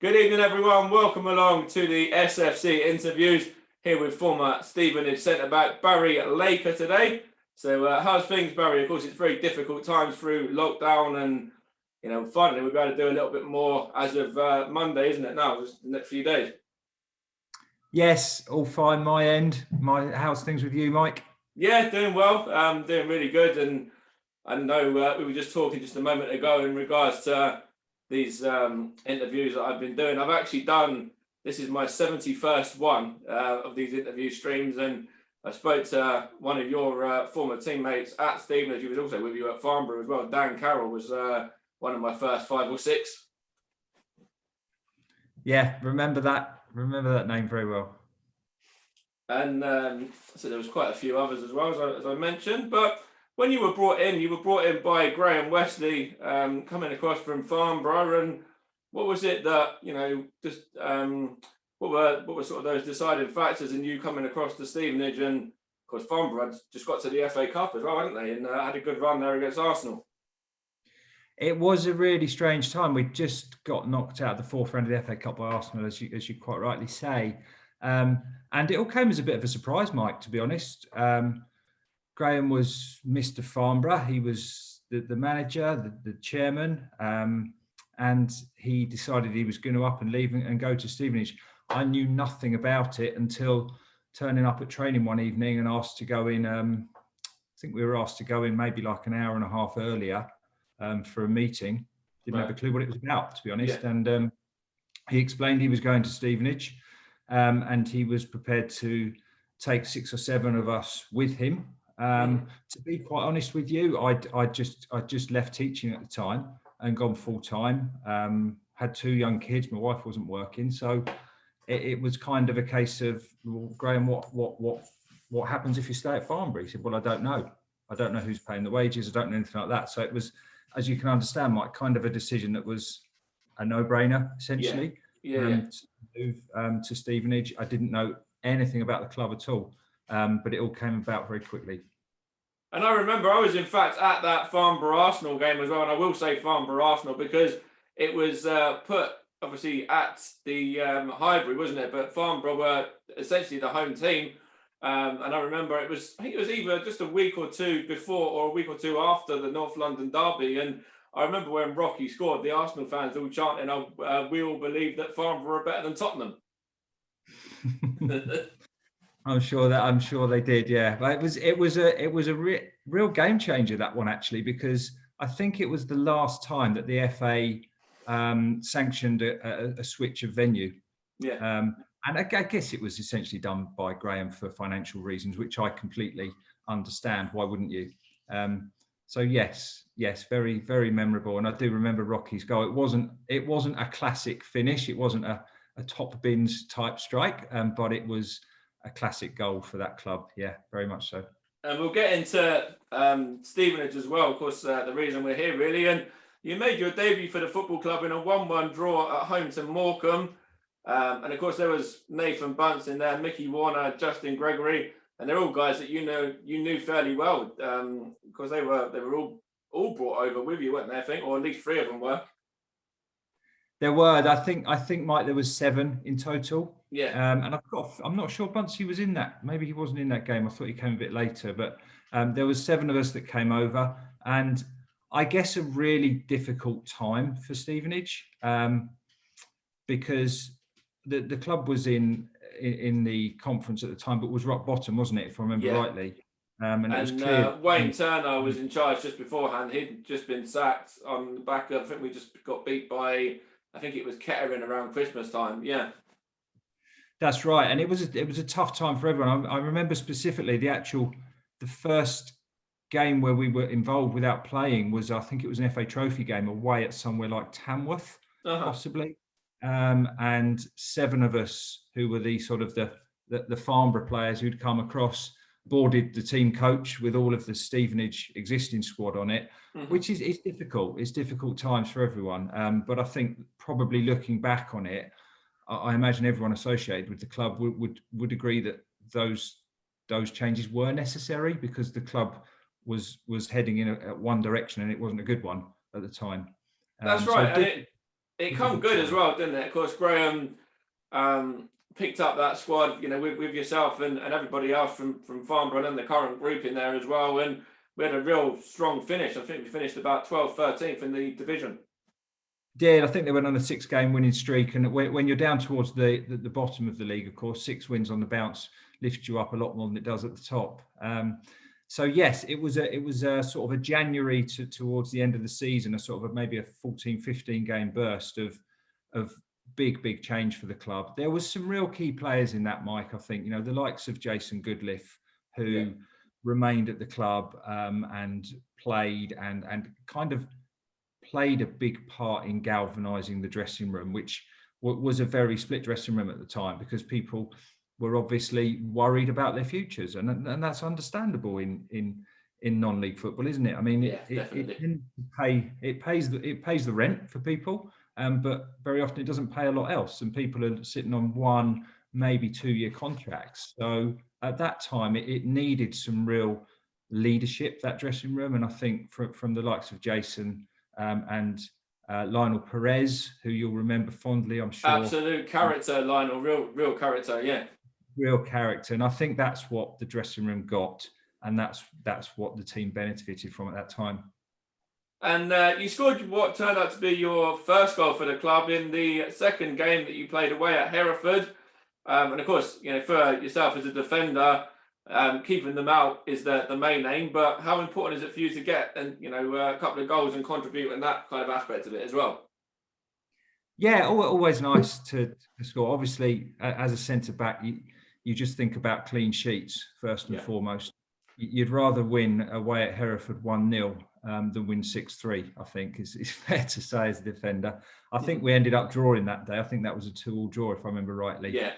Good evening, everyone. Welcome along to the SFC interviews here with former Stevenage centre-back Barry Laker today. So how's things, Barry? Of course, it's very difficult times through lockdown and, finally we've got to do a little bit more as of Monday, isn't it now, just the next few days? Yes, all fine my end. How's things with you, Mike? Yeah, doing well. Doing really good. And I know we were just talking just a moment ago in regards to these interviews that I've been doing. I've actually done, this is my 71st one of these interview streams, and I spoke to one of your former teammates at Stevenage, who was also with you at Farnborough as well. Dan Carroll was one of my first 5 or 6. Yeah, remember that name very well. And so there was quite a few others as well, as I mentioned. But when you were brought in by Graham Wesley, coming across from Farnborough. And what was it that, what were sort of those deciding factors in you coming across to Stevenage? And of course, Farnborough had just got to the FA Cup as well, hadn't they? And had a good run there against Arsenal. It was a really strange time. We just got knocked out of the fourth round of the FA Cup by Arsenal, as you quite rightly say. And it all came as a bit of a surprise, Mike, to be honest. Graham was Mr. Farnborough. He was the manager, the chairman, and he decided he was going to up and leave and go to Stevenage. I knew nothing about it until turning up at training one evening and asked to go in. I think we were asked to go in maybe like an hour and a half earlier for a meeting. Didn't have a clue what it was about, to be honest. Yeah. And he explained he was going to Stevenage, and he was prepared to take 6 or 7 of us with him. To be quite honest with you, I just left teaching at the time and gone full time. Had 2 young kids. My wife wasn't working, so it was kind of a case of, well, Graham, what happens if you stay at Farnborough? He said, well, I don't know. I don't know who's paying the wages. I don't know anything like that. So it was, as you can understand, Mike, kind of a decision that was a no-brainer, essentially. To move to Stevenage. I didn't know anything about the club at all, but it all came about very quickly. And I remember I was in fact at that Farnborough Arsenal game as well, and I will say Farnborough Arsenal because it was put obviously at the Highbury, wasn't it? But Farnborough were essentially the home team, and I remember I think it was either just a week or two before or a week or two after the North London derby, and I remember when Rocky scored, the Arsenal fans all chanting, "We all believe that Farnborough are better than Tottenham." I'm sure they did, yeah. But it was a real game changer, that one, actually, because I think it was the last time that the FA sanctioned a switch of venue. Yeah. And I guess it was essentially done by Graham for financial reasons, which I completely understand. Why wouldn't you? So yes, very, very memorable. And I do remember Rocky's goal. It wasn't a classic finish. It wasn't a top bins type strike, but it was a classic goal for that club. Yeah, very much so. And we'll get into Stevenage as well. Of course, the reason we're here, really. And you made your debut for the football club in a 1-1 draw at home to Morecambe. And of course, there was Nathan Bunce in there, Mickey Warner, Justin Gregory, and they're all guys that you knew fairly well, because they were all brought over with you, weren't they? I think, or at least 3 of them were. There were. I think Mike, there was 7 in total. Yeah. And I'm not sure Buncey was in that. Maybe he wasn't in that game. I thought he came a bit later. But there was 7 of us that came over, and I guess a really difficult time for Stevenage, because the club was in the conference at the time, but was rock bottom, wasn't it? If I remember rightly. And it was clear. Wayne Turner was in charge just beforehand. He'd just been sacked on the back of, I think we just got beat by, I think it was Kettering around Christmas time. Yeah. That's right. And it was a tough time for everyone. I remember specifically the first game where we were involved without playing was, I think it was an FA Trophy game away at somewhere like Tamworth, possibly. And 7 of us who were the sort of the Farnborough players who'd come across, boarded the team coach with all of the Stevenage existing squad on it, which is difficult. It's difficult times for everyone. But I think probably looking back on it, I imagine everyone associated with the club would agree that those changes were necessary, because the club was heading in one direction and it wasn't a good one at the time. That's right. it was a come good good as time. well, didn't it? Of course, Graham picked up that squad, with yourself and everybody else from Farnborough and the current group in there as well. And we had a real strong finish. I think we finished about 12th, 13th in the division. Did I think they went on a 6-game winning streak, and when you're down towards the bottom of the league, of course, 6 wins on the bounce lifts you up a lot more than it does at the top. So yes, it was a sort of a January towards the end of the season, a sort of maybe a 14, 15 game burst of big change for the club. There was some real key players in that, Mike. I think the likes of Jason Goodliffe, who remained at the club and played and kind of played a big part in galvanising the dressing room, which was a very split dressing room at the time, because people were obviously worried about their futures, and that's understandable in non-league football, isn't it? I mean, it pays the rent for people, but very often it doesn't pay a lot else, and people are sitting on 1, maybe 2-year contracts. So at that time, it needed some real leadership, that dressing room, and I think from the likes of Jason and Lionel Perez, who you'll remember fondly, I'm sure. Absolute character, Lionel, real character, yeah. Real character, and I think that's what the dressing room got, and that's what the team benefited from at that time. And you scored what turned out to be your first goal for the club in the second game that you played away at Hereford. And of course, for yourself as a defender, keeping them out is the main aim. But how important is it for you to get a couple of goals and contribute in that kind of aspect of it as well? Yeah, always nice to score. Obviously, as a centre back, you just think about clean sheets first and foremost. You'd rather win away at Hereford 1-0 than win 6-3, I think is fair to say as a defender. I think we ended up drawing that day. I think that was a 2-2 draw, if I remember rightly. Yeah.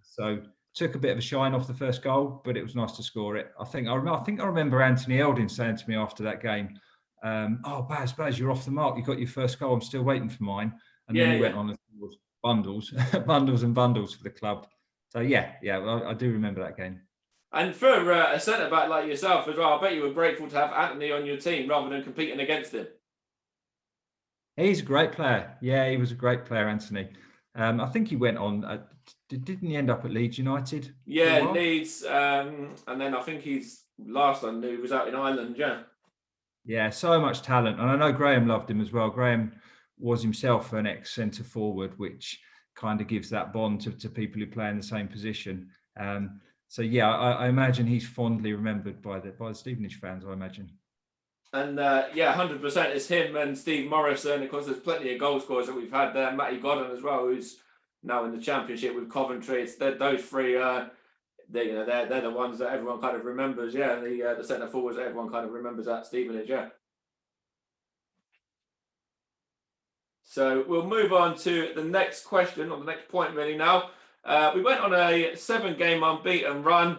So took a bit of a shine off the first goal, but it was nice to score it. I think I remember Anthony Elding saying to me after that game, "Oh, Baz, you're off the mark. You got your first goal. I'm still waiting for mine." And then he went on and scored bundles and bundles for the club. So I do remember that game. And for a centre back like yourself as well, I bet you were grateful to have Anthony on your team rather than competing against him. He's a great player. Yeah, he was a great player, Anthony. I think he went on. Didn't he end up at Leeds United? Yeah, Leeds, and then I think he's last I knew was out in Ireland. Yeah. Yeah, so much talent, and I know Graham loved him as well. Graham was himself an ex-centre forward, which kind of gives that bond to people who play in the same position. So I imagine he's fondly remembered by the Stevenage fans, I imagine. And 100% it's him and Steve Morrison. Of course, there's plenty of goal scorers that we've had there. Matty Godden as well, who's now in the Championship with Coventry. It's those three. They're the ones that everyone kind of remembers. Yeah, the centre forwards that everyone kind of remembers at Stevenage. Yeah. So we'll move on to the next question, or the next point really now. We went on a 7-game unbeaten run,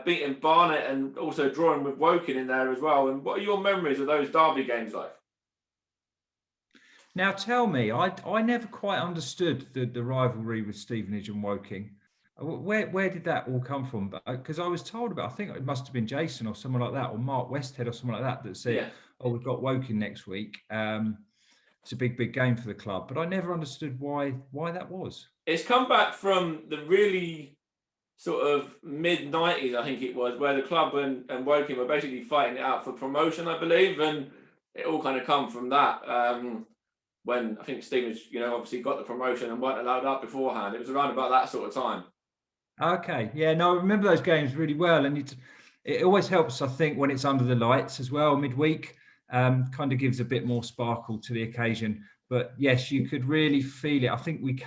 beating Barnet and also drawing with Woking in there as well. And what are your memories of those derby games like? Now tell me, I never quite understood the rivalry with Stevenage and Woking. Where did that all come from? Because I was told about, I think it must have been Jason or someone like that, or Mark Westhead or someone like that said, "Oh, we've got Woking next week. It's a big game for the club." But I never understood why that was. It's come back from the really sort of mid-90s, I think it was, where the club and Woking were basically fighting it out for promotion, I believe, and it all kind of come from that. When I think Stevenage, obviously got the promotion and weren't allowed up beforehand. It was around about that sort of time. Okay, yeah, no, I remember those games really well, and it always helps, I think, when it's under the lights as well, midweek. Kind of gives a bit more sparkle to the occasion. But yes, you could really feel it. I think we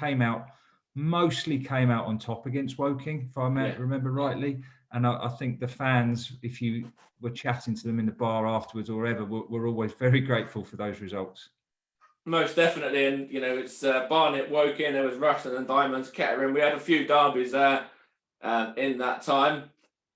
mostly came out on top against Woking, if I remember rightly. And I think the fans, if you were chatting to them in the bar afterwards or wherever, were always very grateful for those results. Most definitely. And, it's Barnet, Woking, there was Rushden and Diamonds, Kettering. We had a few derbies there in that time.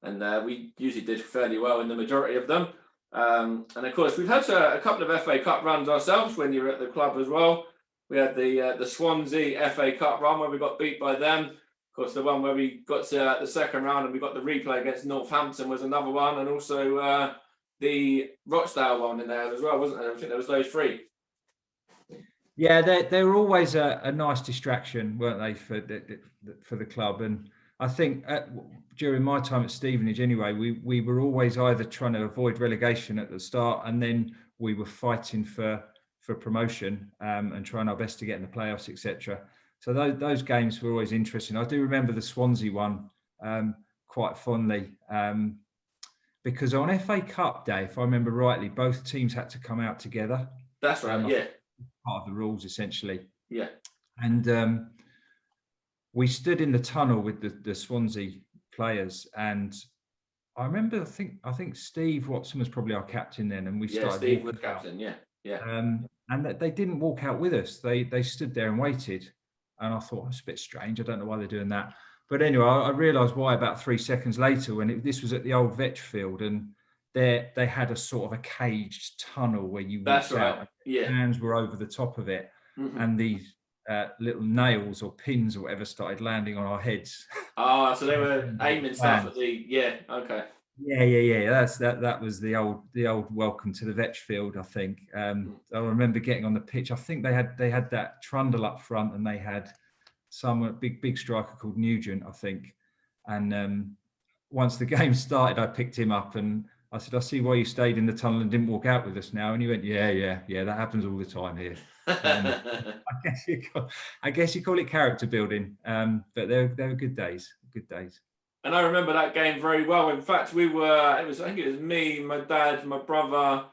And we usually did fairly well in the majority of them. And of course, we've had a couple of FA Cup runs ourselves when you were at the club as well. We had the Swansea FA Cup run where we got beat by them. Of course, the one where we got to the second round and we got the replay against Northampton was another one. And also the Rochdale one in there as well, wasn't there? I think there was those three. Yeah, they were always a nice distraction, weren't they, for the club? And I think during my time at Stevenage, anyway, we were always either trying to avoid relegation at the start, and then we were fighting for promotion and trying our best to get in the playoffs, etc. So those games were always interesting. I do remember the Swansea one quite fondly. Because on FA Cup day, if I remember rightly, both teams had to come out together. That's right. Yeah. Part of the rules, essentially. Yeah. And we stood in the tunnel with the Swansea players, and I remember, I think Steve Watson was probably our captain then, and we started. Steve was captain. Yeah. Yeah. And that they didn't walk out with us. They stood there and waited, and I thought, it's a bit strange. I don't know why they're doing that. But anyway, I realised why about 3 seconds later when this was at the old Vetch field, and they had a sort of a caged tunnel where you walked out. Yeah. Hands were over the top of it, and these little nails or pins or whatever started landing on our heads. Oh, so they were aiming stuff at the okay. Yeah. That was the old welcome to the Vetch field, I think. I remember getting on the pitch. I think they had that trundle up front, and they had some big striker called Nugent, I think. And once the game started, I picked him up and I said, I see why you stayed in the tunnel and didn't walk out with us now. And he went, yeah, that happens all the time here. I guess you call it character building, but they were good days. And I remember that game very well. In fact, I think it was me, my dad, my brother.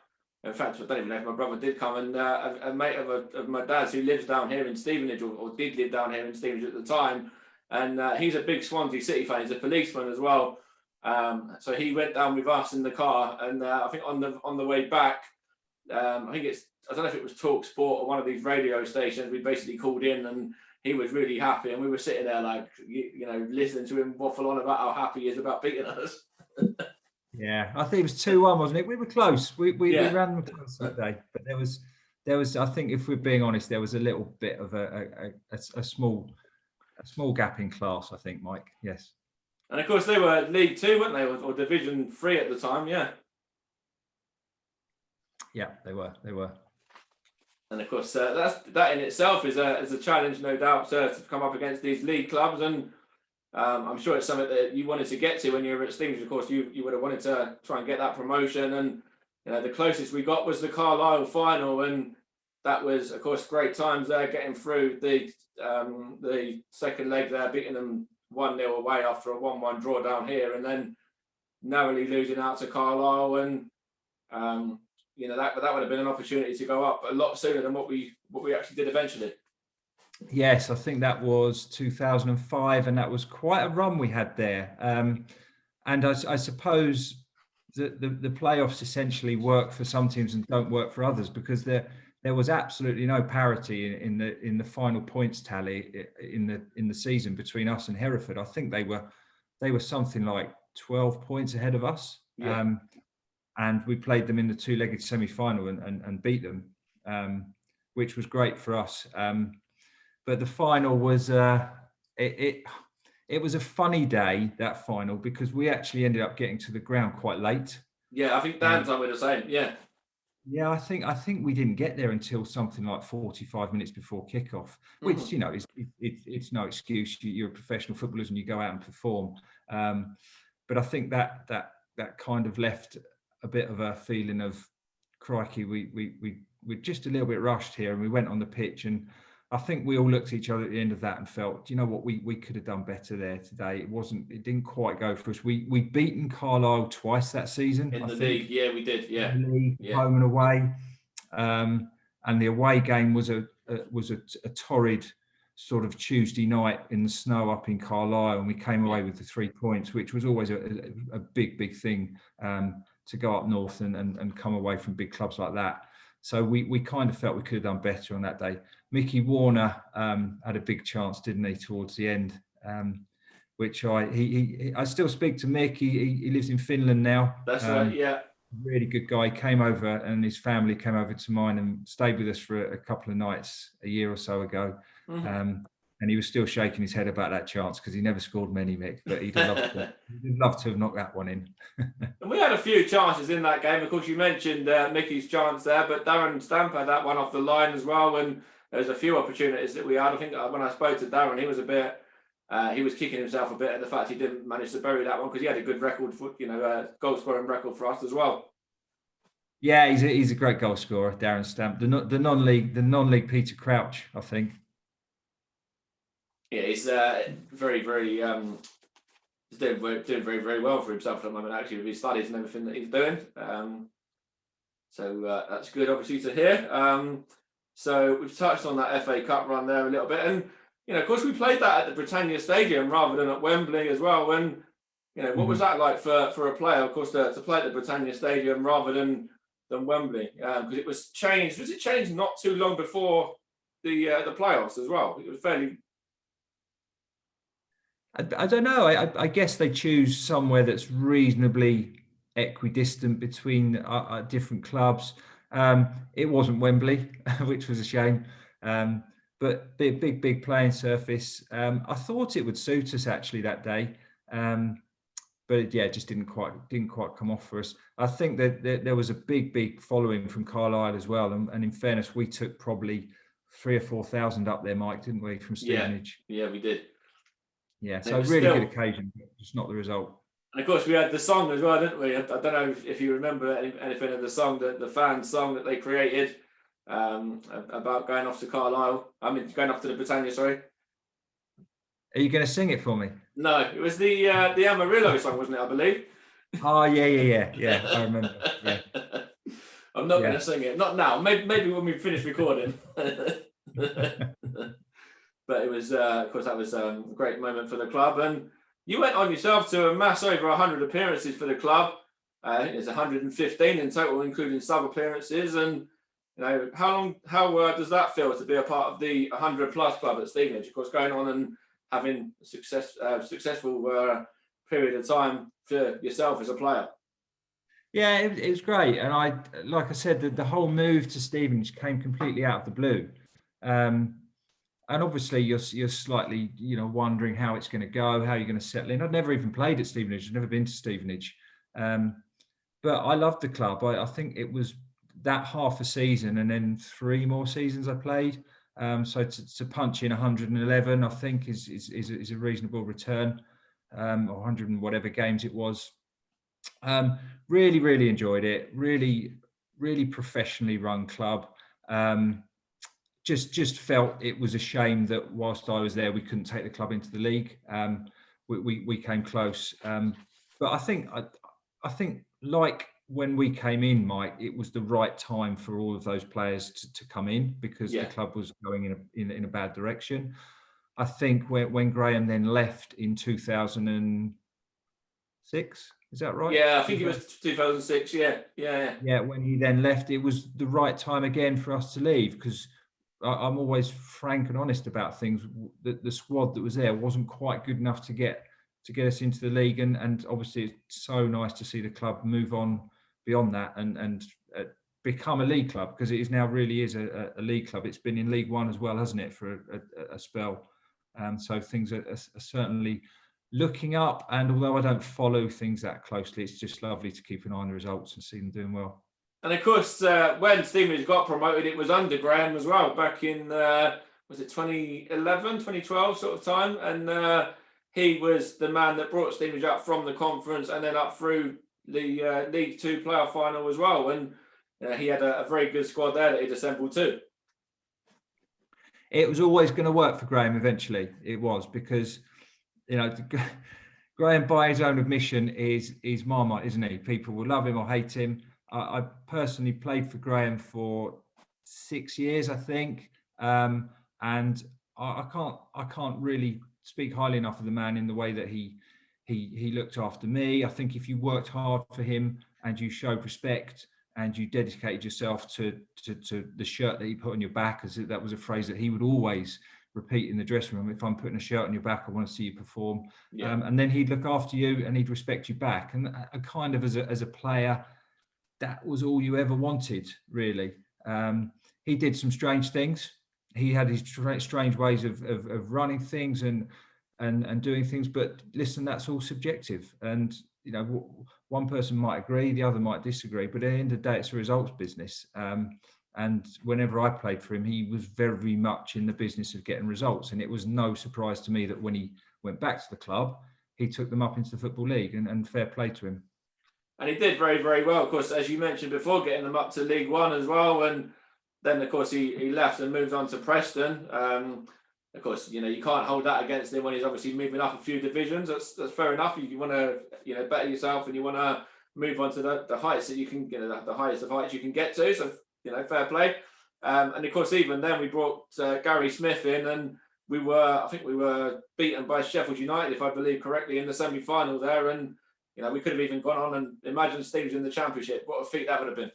In fact, I don't even know if my brother did come, and a mate of my dad's who lives down here in Stevenage, or did live down here in Stevenage at the time. And he's a big Swansea City fan. He's a policeman as well. So he went down with us in the car, and I think on the way back, I don't know if it was Talk Sport or one of these radio stations. We basically called in, and he was really happy, and we were sitting there like, listening to him waffle on about how happy he is about beating us. Yeah, I think it was 2-1, wasn't it? We were close. We ran them close that day, but there was. I think, if we're being honest, there was a little bit of a small gap in class, I think, Mike. Yes. And of course, they were League Two, weren't they, or Division 3 at the time? Yeah. Yeah, they were. And of course, that in itself is a challenge, no doubt, to come up against these league clubs. And I'm sure it's something that you wanted to get to when you were at Stevenage. Of course, you would have wanted to try and get that promotion. And the closest we got was the Carlisle final, and that was, of course, great times there, getting through the second leg there, beating them 1-0 away after a 1-1 draw down here, and then narrowly losing out to Carlisle. And that would have been an opportunity to go up a lot sooner than what we actually did eventually. Yes, I think that was 2005, and that was quite a run we had there. And I suppose that the playoffs essentially work for some teams and don't work for others, because there was absolutely no parity in the final points tally in the season between us and Hereford. I think they were something like 12 points ahead of us. Yeah. And we played them in the two-legged semi-final and beat them, which was great for us. But the final was it was a funny day, that final, because we actually ended up getting to the ground quite late. Yeah, I think Dan's on with the same. Yeah. Yeah, I think we didn't get there until something like 45 minutes before kickoff, which it's no excuse. You're professional footballers and you go out and perform. But I think that kind of left a bit of a feeling of, crikey, we're just a little bit rushed here, and we went on the pitch, and I think we all looked at each other at the end of that and felt, do you know what, we could have done better there today. It didn't quite go for us. We'd beaten Carlisle twice that season. In the league, yeah, we did, yeah. In the league, home and away. And the away game was a torrid sort of Tuesday night in the snow up in Carlisle, and we came away with the 3 points, which was always a big thing to go up north and come away from big clubs like that. So we kind of felt we could have done better on that day. Mickey Warner had a big chance, didn't he, towards the end, which I still speak to Mick. He lives in Finland now. That's right, yeah. Really good guy. Came over, and his family came over to mine and stayed with us for a couple of nights a year or so ago. Mm-hmm. And he was still shaking his head about that chance, because he never scored many, Mick, but he'd love to have knocked that one in. And we had a few chances in that game. Of course, you mentioned Mickey's chance there, but Darren Stamp had that one off the line as well. And there was a few opportunities that we had. I think when I spoke to Darren, he was a bit. He was kicking himself a bit at the fact he didn't manage to bury that one because he had a good record for, goal scoring record for us as well. Yeah, he's a great goal scorer, Darren Stamp. The non-league Peter Crouch, I think. Yeah, he's very, very he's doing very, very well for himself at the moment, actually, with his studies and everything that he's doing. So that's good, obviously, to hear. So we've touched on that FA Cup run there a little bit, and of course, we played that at the Britannia Stadium rather than at Wembley as well. And what was that like for a player, of course, to play at the Britannia Stadium rather than Wembley? Because it was changed. Was it changed not too long before the playoffs as well? It was fairly. I don't know. I guess they choose somewhere that's reasonably equidistant between different clubs. It wasn't Wembley, which was a shame. But big playing surface. I thought it would suit us actually that day, but it just didn't quite come off for us. I think that there was a big following from Carlisle as well, and in fairness, we took probably 3,000 or 4,000 up there, Mike, didn't we, from Stevenage? Yeah, we did. Yeah, so really good occasion, but just not the result. And of course, we had the song as well, didn't we? I don't know if you remember anything of the song, the fan song that they created. About going off to Carlisle. Going off to the Britannia, sorry. Are you going to sing it for me? No, it was the Amarillo song, wasn't it, I believe? Oh, yeah, I remember. Yeah. I'm not going to sing it. Not now. Maybe when we finish recording. But it was, of course, that was a great moment for the club. And you went on yourself to amass over 100 appearances for the club. I think it's 115 in total, including sub appearances. And how does that feel to be a part of the 100 plus club at Stevenage? Of course, going on and having a successful period of time for yourself as a player. Yeah, it was great, and like I said, the whole move to Stevenage came completely out of the blue, and obviously you're slightly wondering how it's going to go, how you're going to settle in. I'd never even played at Stevenage. I'd never been to Stevenage, but I loved the club. I think it was that half a season and then 3 more seasons I played. So to punch in 111, I think is a reasonable return, or 100 and whatever games it was. Really enjoyed it. Really professionally run club. Just felt it was a shame that whilst I was there, we couldn't take the club into the league. We came close, but I think like when we came in, Mike, it was the right time for all of those players to come in because the club was going in a bad direction. I think when Graham then left in 2006, is that right? Yeah, I think it was 2006. Yeah. When he then left, it was the right time again for us to leave because I'm always frank and honest about things. The squad that was there wasn't quite good enough to get us into the league, and obviously it's so nice to see the club move on beyond that and become a league club, because it is now really is a league club. It's been in League One as well, hasn't it, for a spell. So things are certainly looking up, and although I don't follow things that closely, it's just lovely to keep an eye on the results and see them doing well. And of course, when Stevenage got promoted, it was under Graham as well, back in, was it 2011, 2012 sort of time? And he was the man that brought Stevenage up from the conference and then up through the League Two playoff final as well. And he had a very good squad there that he'd assembled too. It was always going to work for Graham eventually. It was, because, Graham, by his own admission, is Marmite, isn't he? People will love him or hate him. I personally played for Graham for 6 years, I think, and I can't really speak highly enough of the man in the way that he looked after me. I think if you worked hard for him and you showed respect and you dedicated yourself to the shirt that he put on your back, as that was a phrase that he would always repeat in the dressing room. If I'm putting a shirt on your back, I want to see you perform. Yeah. And then he'd look after you and he'd respect you back. And kind of as a player, that was all you ever wanted, really. He did some strange things. He had his strange ways of running things and doing things. But listen, that's all subjective. And one person might agree, the other might disagree. But at the end of the day, it's a results business. And whenever I played for him, he was very much in the business of getting results. And it was no surprise to me that when he went back to the club, he took them up into the Football League, and fair play to him. And he did very, very well. Of course, as you mentioned before, getting them up to League One as well. And then, of course, he left and moved on to Preston. Of course, you can't hold that against him when he's obviously moving up a few divisions. That's fair enough. You want to, better yourself, and you want to move on to the heights that you can, the highest of heights you can get to. So, fair play. And of course, even then, we brought Gary Smith in, and I think we were beaten by Sheffield United, if I believe correctly, in the semi-final there. And we could have even gone on and imagined Stevenage in the Championship. What a feat that would have been.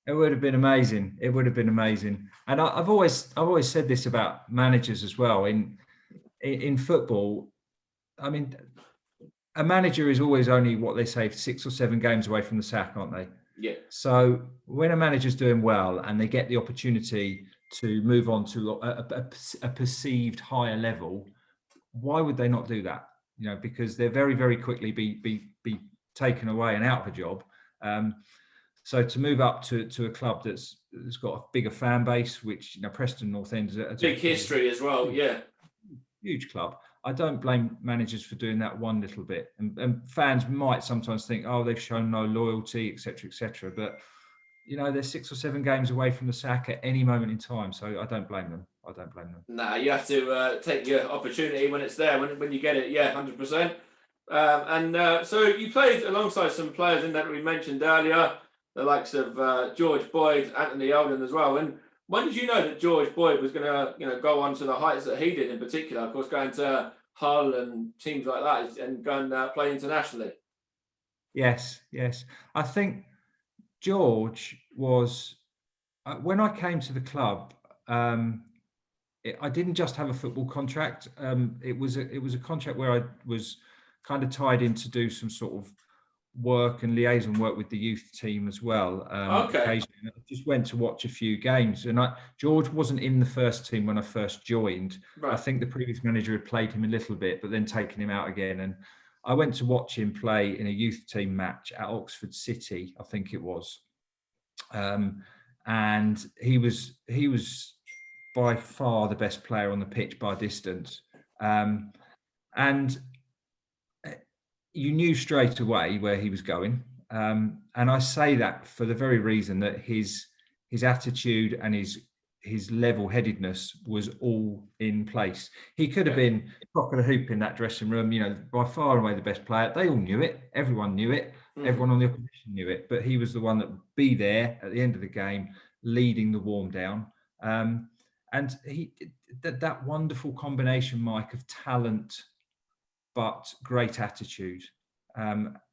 It would have been amazing. It would have been amazing. And I've always said this about managers as well. In football, I mean, a manager is always only, what they say, 6 or 7 games away from the sack, aren't they? Yeah. So when a manager's doing well and they get the opportunity to move on to a perceived higher level, why would they not do that? Because they're very, very quickly be taken away and out of a job. So to move up to a club that's got a bigger fan base, which Preston North End is a big history as well, yeah, huge club. I don't blame managers for doing that one little bit, and fans might sometimes think, oh, they've shown no loyalty, etc., etc. But they're 6 or 7 games away from the sack at any moment in time, so I don't blame them. Nah, you have to take your opportunity when it's there, when you get it. Yeah, 100%. So you played alongside some players in that we mentioned earlier, the likes of George Boyd, Anthony Eldon as well. And when did you know that George Boyd was going to, go on to the heights that he did in particular? Of course, going to Hull and teams like that, and going play internationally. Yes. I think George was when I came to the club. I didn't just have a football contract. It was a contract where I was kind of tied in to do some sort of work and liaison work with the youth team as well. Okay. Occasionally. I just went to watch a few games, and George wasn't in the first team when I first joined. Right. I think the previous manager had played him a little bit, but then taken him out again. And I went to watch him play in a youth team match at Oxford City, I think it was. And he was by far the best player on the pitch by distance. And you knew straight away where he was going. And I say that for the very reason that his attitude and his level-headedness was all in place. He could have been cock of the hoop in that dressing room, by far and away the best player. They all knew it. Everyone knew it. Everyone on the opposition knew it. But he was the one that would be there at the end of the game, leading the warm down. And he that wonderful combination, Mike, of talent but great attitude,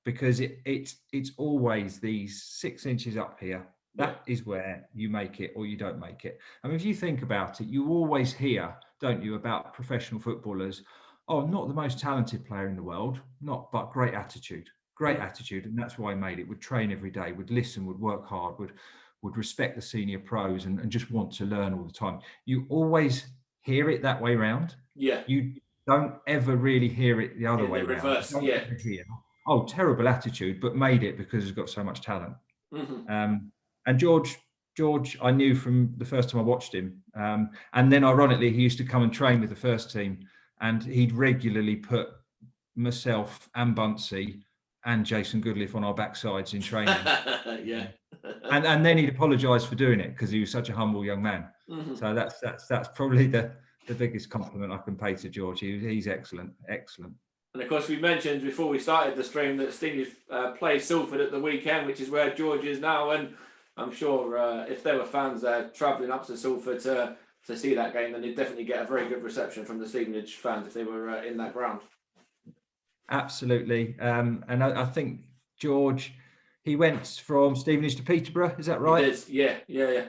because it's always these 6 inches up here. That is where you make it or you don't make it. I mean, if you think about it, you always hear, don't you, about professional footballers, oh, not the most talented player in the world, but great attitude. And that's why he made it. Would train every day, would listen, would work hard, would respect the senior pros and just want to learn all the time. You always hear it that way round. Yeah. You don't ever really hear it the other way around. Reverse, yeah. Oh, terrible attitude, but made it because he's got so much talent. Mm-hmm. And George, I knew from the first time I watched him. And then ironically, he used to come and train with the first team, and he'd regularly put myself and Bunsey and Jason Goodliff on our backsides in training. Yeah. And then he'd apologise for doing it because he was such a humble young man. Mm-hmm. So that's probably the biggest compliment I can pay to George. He's excellent. And of course, we mentioned before we started the stream that Stevenage play Salford at the weekend, which is where George is now. And I'm sure if there were fans there travelling up to Salford to see that game, then they'd definitely get a very good reception from the Stevenage fans if they were in that ground. Absolutely. And I think George, he went from Stevenage to Peterborough. Is that right? It is. Yeah. Yeah.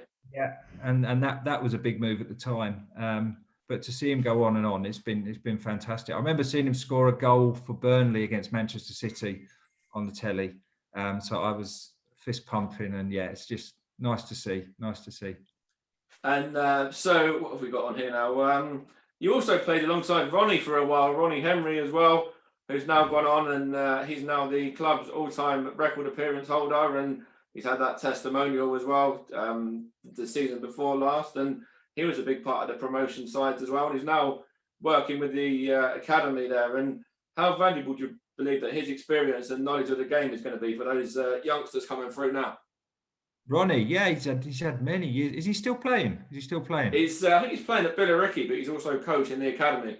And that was a big move at the time. But to see him go on and on, it's been fantastic. I remember seeing him score a goal for Burnley against Manchester City on the telly. So I was fist pumping, and yeah, it's just nice to see. And so what have we got on here now? You also played alongside Ronnie for a while, Ronnie Henry as well, who's now gone on, and he's now the club's all-time record appearance holder. And he's had that testimonial as well the season before last, and he was a big part of the promotion sides as well. And he's now working with the academy there. And how valuable do you believe that his experience and knowledge of the game is going to be for those youngsters coming through now? Ronnie, yeah, he's had many years. Is he still playing? I think he's playing at Billericay, but he's also coaching the academy.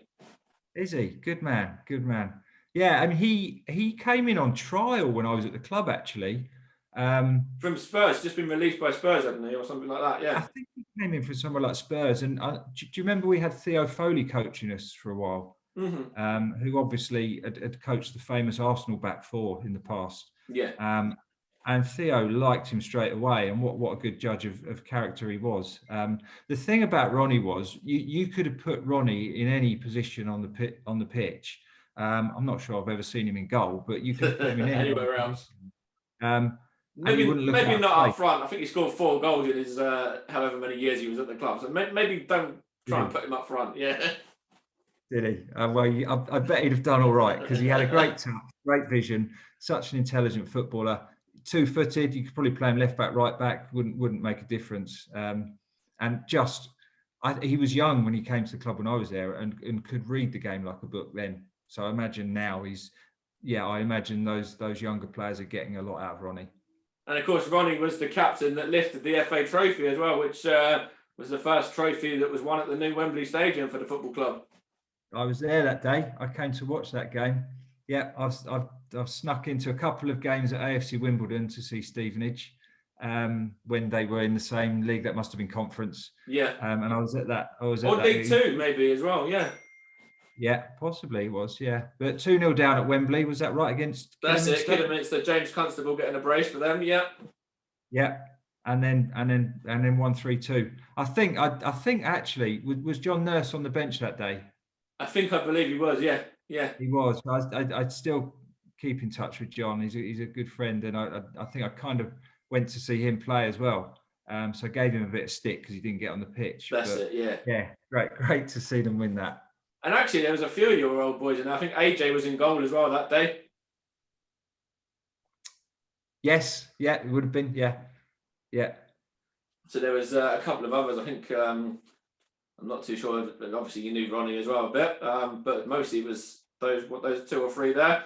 Is he? Good man, good man. Yeah, I mean, he came in on trial when I was at the club, actually. From Spurs, just been released by Spurs, hasn't he, or something like that? Yeah, I think he came in for somewhere like Spurs. And do you remember we had Theo Foley coaching us for a while? Mm-hmm. Who obviously had coached the famous Arsenal back four in the past. Yeah. And Theo liked him straight away, and what a good judge of character he was. The thing about Ronnie was you could have put Ronnie in any position on the pitch. I'm not sure I've ever seen him in goal, but you could put him in anywhere else. Maybe not up front. I think he scored 4 goals in his however many years he was at the club. So maybe don't try and put him up front. Yeah. Did he? Well, I bet he'd have done all right, because he had a great touch, great vision, such an intelligent footballer. 2-footed, you could probably play him left back, right back, wouldn't make a difference. And he was young when he came to the club when I was there, and could read the game like a book then. So I imagine now I imagine those younger players are getting a lot out of Ronnie. And of course, Ronnie was the captain that lifted the FA Trophy as well, which was the first trophy that was won at the new Wembley Stadium for the football club. I was there that day. I came to watch that game. Yeah, I've snuck into a couple of games at AFC Wimbledon to see Stevenage when they were in the same league. That must have been conference. Yeah. And I was at that. Or League Two, maybe as well. Yeah. Yeah, possibly it was. Yeah, but 2-0 down at Wembley. Was that right against? That's it. Kidderminster. James Constable getting a brace for them. Yeah. Yeah. And then 1-3-2. I think actually was John Nurse on the bench that day. I believe he was. Yeah. Yeah. He was. I'd still keep in touch with John. He's a good friend, and I think I kind of went to see him play as well. So I gave him a bit of stick because he didn't get on the pitch. That's it. Yeah. Yeah. Great to see them win that. And actually, there was a few of your old boys, and I think AJ was in goal as well that day. Yes. Yeah. It would have been. Yeah. Yeah. So there was a couple of others. I think I'm not too sure, but obviously you knew Ronnie as well a bit, but mostly it was those 2 or 3 there.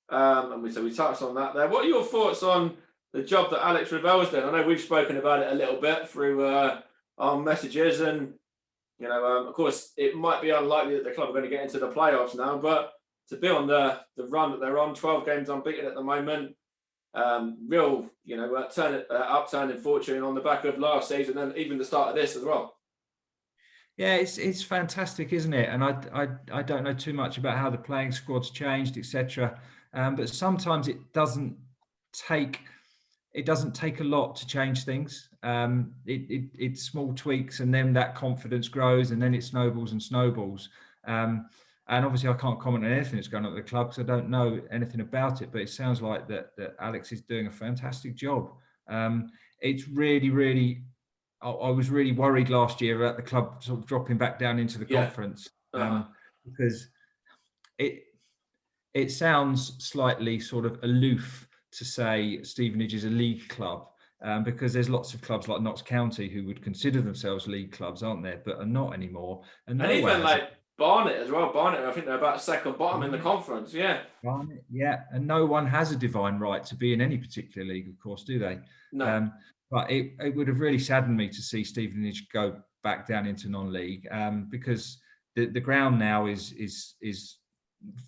And we touched on that there. What are your thoughts on the job that Alex Revell's done? I know we've spoken about it a little bit through our messages, and of course it might be unlikely that the club are going to get into the playoffs now, but to be on the run that they're on, 12 games unbeaten at the moment, real upturning fortune on the back of last season and even the start of this as well. Yeah, it's fantastic, isn't it? And I don't know too much about how the playing squad's changed, etc. But sometimes it doesn't take a lot to change things. It's small tweaks, and then that confidence grows, and then it snowballs and snowballs. And obviously, I can't comment on anything that's going on at the club because I don't know anything about it. But it sounds like that Alex is doing a fantastic job. It's really. I was really worried last year about the club sort of dropping back down into the conference because it sounds slightly sort of aloof to say Stevenage is a league club, because there's lots of clubs like Notts County who would consider themselves league clubs, aren't there? But are not anymore. And even like Barnet as well. Barnet, I think they're about second bottom in the conference. Yeah. Barnet, yeah. And no one has a divine right to be in any particular league, of course, do they? No. But it would have really saddened me to see Stevenage go back down into non-league, because the ground now is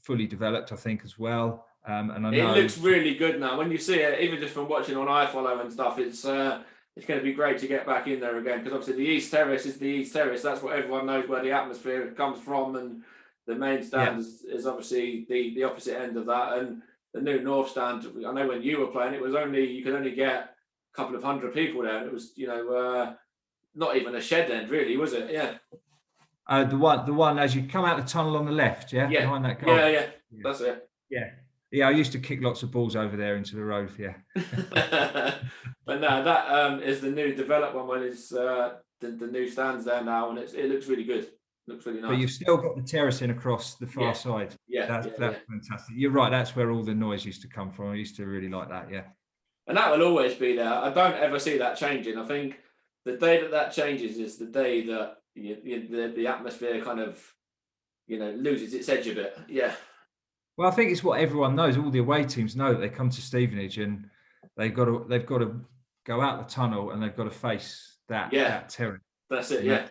fully developed, I think, as well. And I know it looks really good now. When you see it, even just from watching on iFollow and stuff, it's going to be great to get back in there again, because obviously the East Terrace is the East Terrace. That's what everyone knows where the atmosphere comes from, and the main stand is obviously the opposite end of that. And the new North stand, I know when you were playing, you could only get a couple of hundred people there, and it was not even a shed end really, was it? Yeah. The one as you come out the tunnel on the left, behind that goal. Yeah, that's it. Yeah, I used to kick lots of balls over there into the road. Yeah. But no, that is the new developed one. When it's the new stands there now, and it looks really good. Looks really nice. But you've still got the terracing across the far side. Yeah, that's fantastic. You're right. That's where all the noise used to come from. I used to really like that. Yeah. and that will always be there. I don't ever see that changing. I think the day that changes is the day that the atmosphere kind of loses its edge a bit. Yeah. Well, I think it's what everyone knows. All the away teams know that they come to Stevenage and they've got to go out the tunnel and they've got to face that terrain. That's it. Yeah.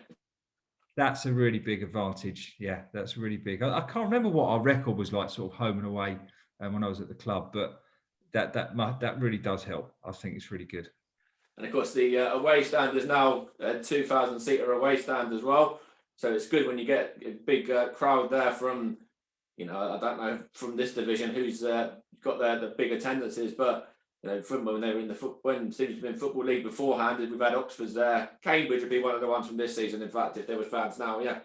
That's a really big advantage. Yeah, that's really big. I can't remember what our record was like, sort of home and away, when I was at the club, but that really does help. I think it's really good. And of course, the away stand is now a 2,000-seater away stand as well. So it's good when you get a big crowd there from, I don't know from this division who's got the big attendances, but from when they were when Stevenage been in Football League beforehand, we've had Oxford's there. Cambridge would be one of the ones from this season. In fact, if there was fans now, yeah.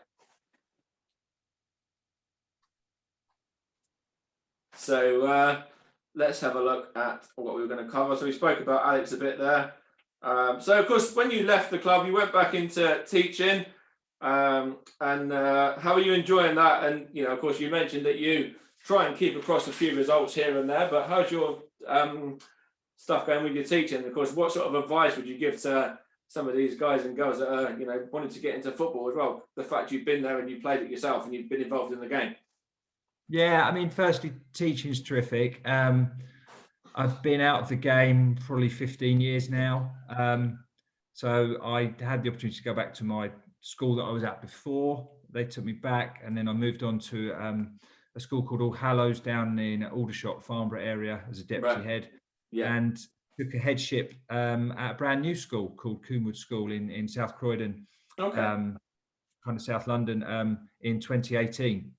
So let's have a look at what we were going to cover. So we spoke about Alex a bit there. So of course, when you left the club, you went back into teaching. And how are you enjoying that? And of course, you mentioned that you try and keep across a few results here and there. But how's your stuff going with your teaching? And of course, what sort of advice would you give to some of these guys and girls that are wanting to get into football as well? The fact you've been there and you played it yourself and you've been involved in the game. Yeah, I mean, firstly, teaching's terrific. I've been out of the game probably 15 years now. So I had the opportunity to go back to my school that I was at before. They took me back, and then I moved on to a school called All Hallows down in Aldershot, Farnborough area as a deputy head. Yeah. And took a headship at a brand new school called Coomwood School in South Croydon, kind of South London, in 2018.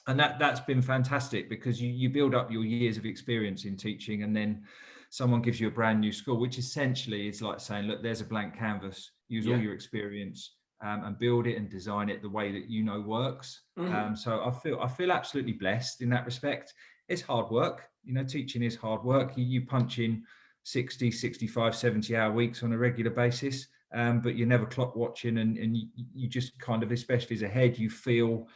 And that's been fantastic because you build up your years of experience in teaching, and then someone gives you a brand new school, which essentially is like saying, look, there's a blank canvas, use all your experience and build it and design it the way that works. So I feel absolutely blessed in that respect. It's hard work. Teaching is hard work. You punch in 60, 65, 70-hour weeks on a regular basis, but you're never clock watching, and you just kind of, especially as a head, you feel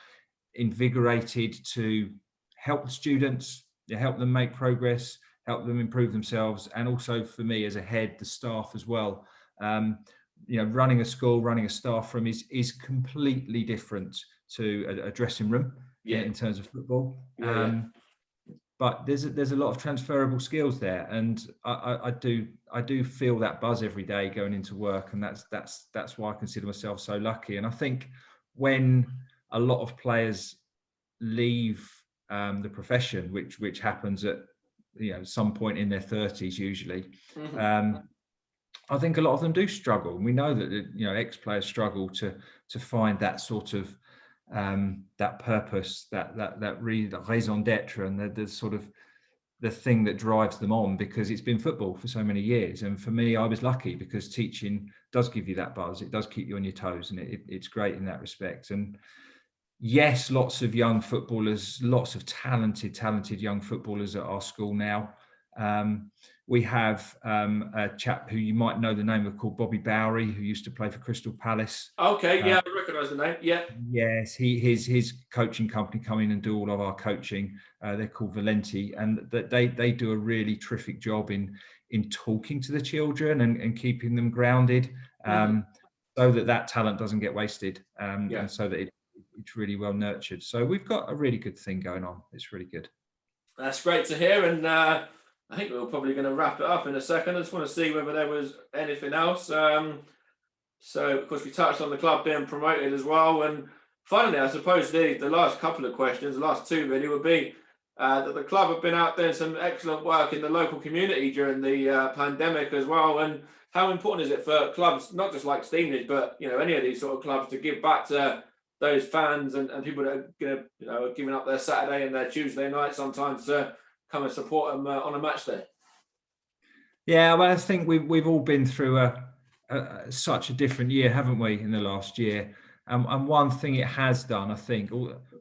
invigorated to help the students, help them make progress, help them improve themselves, and also for me as a head, the staff as well. Running a school, running a staff room is completely different to a dressing room in terms of football. But there's a lot of transferable skills there, and I do feel that buzz every day going into work, and that's why I consider myself so lucky. And I think when a lot of players leave the profession, which happens at some point in their 30s usually. I think a lot of them do struggle, and we know that ex-players struggle to find that sort of that purpose, that raison d'être, and the sort of the thing that drives them on, because it's been football for so many years. And for me, I was lucky because teaching does give you that buzz. It does keep you on your toes, and it's great in that respect. And yes, lots of young footballers, lots of talented young footballers at our school now. We have a chap who you might know the name of, called Bobby Bowery, who used to play for Crystal Palace. Okay, I recognise the name. Yeah. Yes, his coaching company come in and do all of our coaching. They're called Valenti, and they do a really terrific job in talking to the children and keeping them grounded, so that talent doesn't get wasted, and so that it's really well nurtured. So we've got a really good thing going on. It's really good. That's great to hear, and I think we're probably going to wrap it up in a second. I just want to see whether there was anything else. So of course we touched on the club being promoted as well, and finally, I suppose the last couple of questions, the last two really, would be that the club have been out doing some excellent work in the local community during the pandemic as well. And how important is it for clubs, not just like Stevenage, but any of these sort of clubs, to give back to those fans and people that are giving up their Saturday and their Tuesday night sometimes to come and support them on a match day? Yeah, well, I think we've all been through such a different year, haven't we, in the last year? And one thing it has done, I think,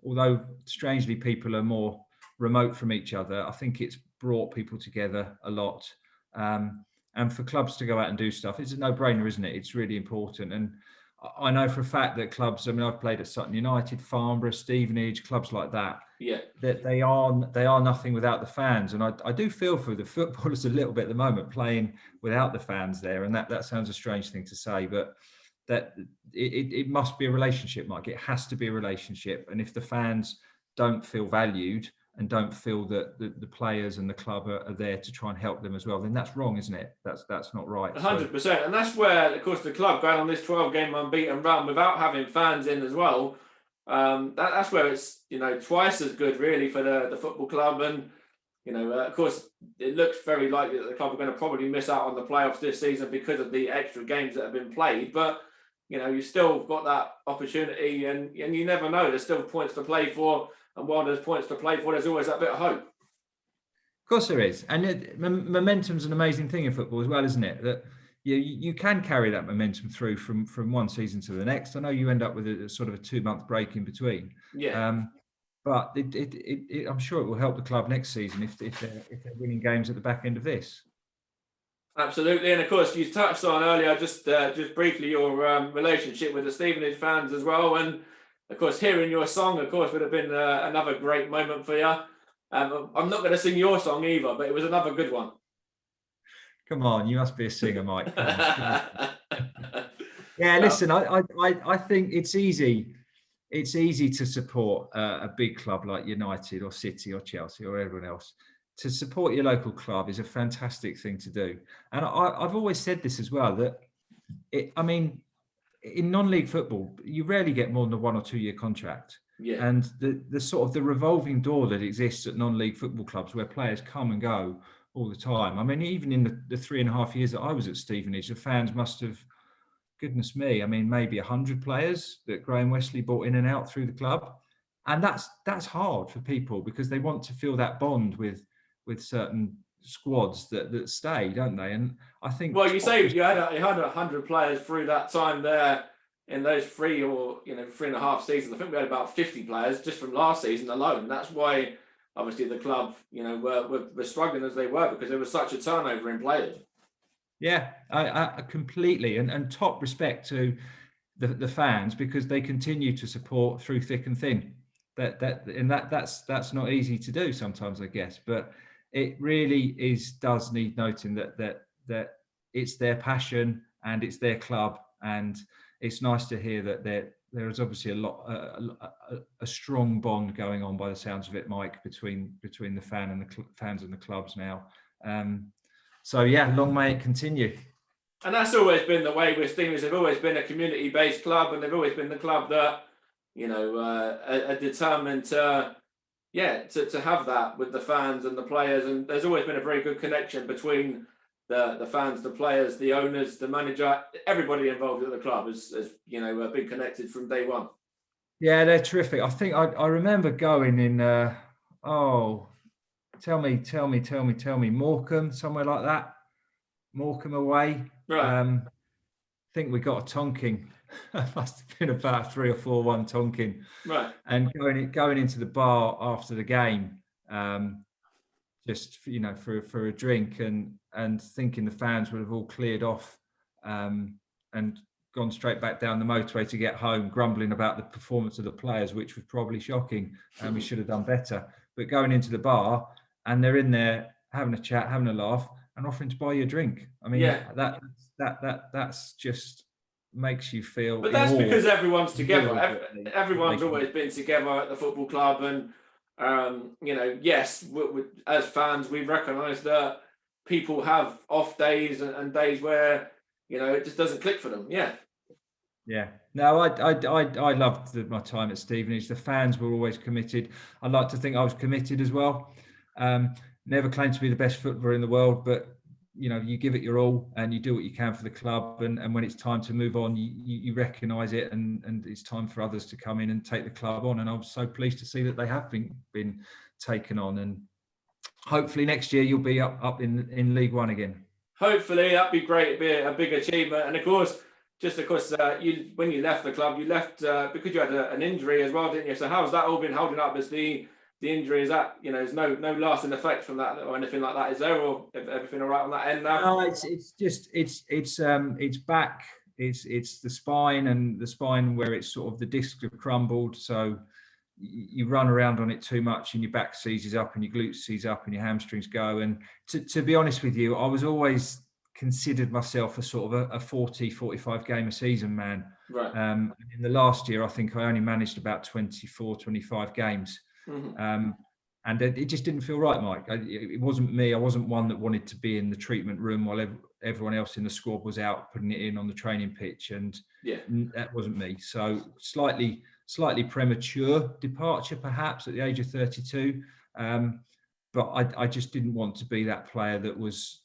although strangely people are more remote from each other, I think it's brought people together a lot. And for clubs to go out and do stuff, it's a no-brainer, isn't it? It's really important. And I know for a fact that clubs, I mean, I've played at Sutton United, Farnborough, Stevenage, clubs like that, Yeah, that they are nothing without the fans. And I do feel for the footballers a little bit at the moment playing without the fans there. And that sounds a strange thing to say, but that it must be a relationship, Mike. It has to be a relationship. And if the fans don't feel valued and don't feel that the players and the club are there to try and help them as well, then that's wrong, isn't it? That's not right. 100%. And that's where, of course, the club going on this 12-game unbeaten run without having fans in as well. That's where it's, twice as good really for the football club. And, of course, it looks very likely that the club are going to probably miss out on the playoffs this season because of the extra games that have been played. But, you still got that opportunity, and you never know. There's still points to play for. And while there's points to play for, there's always that bit of hope. Of course there is. And momentum's an amazing thing in football as well, isn't it? That you can carry that momentum through from one season to the next. I know you end up with a sort of a 2-month break in between. Yeah. But I'm sure it will help the club next season if they're winning games at the back end of this. Absolutely, and of course you touched on earlier just briefly your relationship with the Stevenage fans as well, and of course hearing your song, of course, would have been another great moment for you. I'm not going to sing your song either, but it was another good one. Come on, you must be a singer, Mike. Come on. Yeah, listen, I think it's easy. It's easy to support a big club like United or City or Chelsea or everyone else. To support your local club is a fantastic thing to do. And I've always said this as well, that in non-league football, you rarely get more than a 1 or 2 year contract. Yeah. And the sort of the revolving door that exists at non-league football clubs where players come and go all the time. I mean, even in the 3.5 years that I was at Stevenage, the fans must have, goodness me, I mean, maybe 100 players that Graham Wesley brought in and out through the club. And that's hard for people because they want to feel that bond with certain squads that stay, don't they? And I think, well, you say you had 100 players through that time there in those 3.5 seasons. I think we had about 50 players just from last season alone. That's why obviously the club were struggling as they were, because there was such a turnover in players. Yeah, I completely, and top respect to the fans, because they continue to support through thick and thin. That's not easy to do sometimes, I guess, but it really does need noting that it's their passion and it's their club, and it's nice to hear that there is obviously a strong bond going on by the sounds of it, Mike, between the fans and the clubs now. So yeah, long may it continue. And that's always been the way with Stevenage. They've always been a community-based club, and they've always been the club that are determined to have that with the fans and the players. And there's always been a very good connection between the fans, the players, the owners, the manager, everybody involved at the club has been connected from day one. Yeah, they're terrific. I think I remember going in. Tell me, Morecambe, somewhere like that. Morecambe away. Right. I think we got a tonking. It must have been about 3 or 4-1 tonking. Right. And going into the bar after the game, just for a drink, and thinking the fans would have all cleared off, and gone straight back down the motorway to get home, grumbling about the performance of the players, which was probably shocking, and we should have done better. But going into the bar, and they're in there having a chat, having a laugh, and offering to buy you a drink. I mean, that's just makes you feel. But that's because everyone's together. Everyone's always been together at the football club, and yes, as fans, we recognise that people have off days and days where it just doesn't click for them. Yeah. Yeah. No, I loved my time at Stevenage. The fans were always committed. I'd like to think I was committed as well. Never claimed to be the best footballer in the world, but you give it your all and you do what you can for the club. And when it's time to move on, you recognise it, and it's time for others to come in and take the club on. And I'm so pleased to see that they have been taken on. And hopefully next year you'll be up in League One again. Hopefully, that'd be great. It'd be a big achievement. And of course, when you left the club, you left because you had an injury as well, didn't you? So how's that all been holding up? As the injury, is that there's no lasting effect from that or anything like that? Is there, or everything all right on that end now? No, it's back. it's the spine, and the spine where it's sort of the discs have crumbled, so you run around on it too much and your back seizes up and your glutes seize up and your hamstrings go. And to be honest with you, I was always considered myself a sort of a 40, 45 game a season man. Right. In the last year, I think I only managed about 24, 25 games. Mm-hmm. And it just didn't feel right, Mike. It wasn't me. I wasn't one that wanted to be in the treatment room while everyone else in the squad was out putting it in on the training pitch. And that wasn't me. So slightly premature departure, perhaps, at the age of 32. But I just didn't want to be that player that was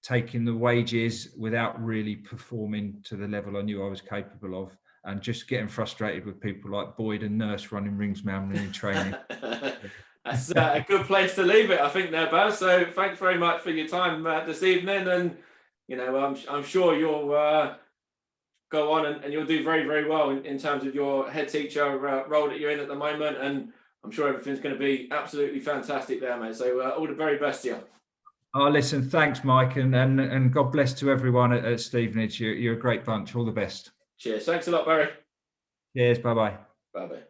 taking the wages without really performing to the level I knew I was capable of, and just getting frustrated with people like Boyd and Nurse running rings around me in training. That's a good place to leave it, I think, there, Baz. So thanks very much for your time this evening, and I'm sure you'll go on and you'll do very, very well in terms of your head teacher role that you're in at the moment, and I'm sure everything's going to be absolutely fantastic there, mate. So all the very best to you. Oh, listen, thanks, Mike, and God bless to everyone at Stevenage. You're a great bunch. All the best. Cheers. Thanks a lot, Barry. Cheers. Bye-bye. Bye-bye.